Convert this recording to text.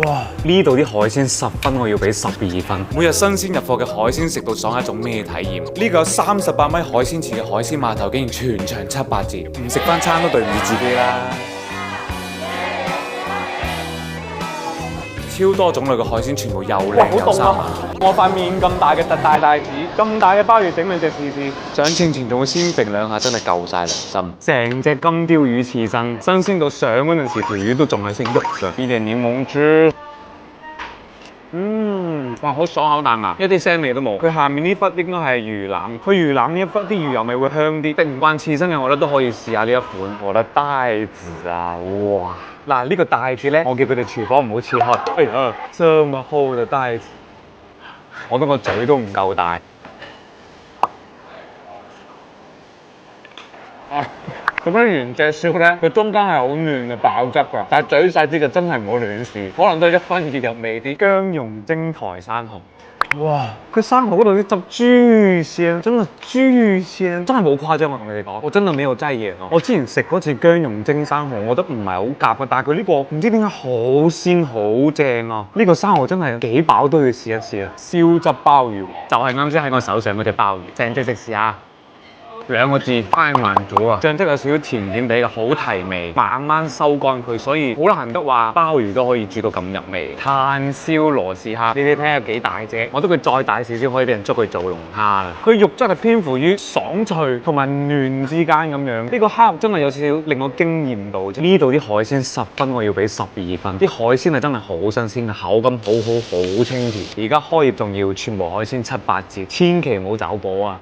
哇！呢度啲海鮮10分，我要俾12分。每日新鮮入貨嘅海鮮食到爽係一種咩體驗？呢個有38米海鮮池嘅海鮮碼頭，竟然全場7、8折，唔食翻餐都對唔住自己啦！超多種類嘅海鮮，全部又靚又生猛。我塊面咁大嘅特大帶子，咁大嘅鮑魚整兩隻試試。上稱前仲會先揈兩下，真係夠晒良心。成隻金鯛魚刺身，新鮮到上嗰陣時，條魚都仲係識喐㗎。呢啲檸檬汁，哇，好爽口彈牙，一啲腥味都冇。佢下面呢忽應該係魚腩，佢魚腩呢一忽啲魚油味會香啲。食唔慣刺身嘅，我覺得都可以試下呢一款。我覺得帶子啊，哇！嗱，呢個帶子咧，我叫佢哋廚房唔好切開。哎呀，這麼厚嘅帶子，我覺得個嘴都唔夠大。咁樣原隻燒咧，佢中間係好嫩嘅爆汁㗎，但係嘴細啲就真係唔好亂試，可能都係1分2入味啲。薑蓉蒸台山蠔。哇！佢生蠔嗰度啲汁巨鮮，真係巨鮮，真係冇誇張。我同你哋講，我真係沒有齋嘢咯。我之前食嗰次薑蓉蒸生蠔，我覺得唔係好夾嘅，但係佢呢個唔知點解好鮮好正啊！呢個生蠔真係幾飽都要試一試啊！燒汁鮑魚就係啱先喺我手上嗰隻鮑魚，成隻食試下。2個字，太滿足啊！醬汁有少少甜甜地嘅，好提味，慢慢收乾佢，所以好難得話鮑魚都可以煮到咁入味。炭燒螺絲蝦，你哋睇下幾大隻，我覺得佢再大少少可以俾人捉佢做龍蝦啦。佢肉質係偏乎於爽脆同埋嫩之間咁樣，呢個蝦肉真係有少少令我驚豔到。呢度啲海鮮10分，我要俾12分。啲海鮮係真係好新鮮，口感好清甜。而家開業仲要全部海鮮7、8折，千祈唔好走寶啊！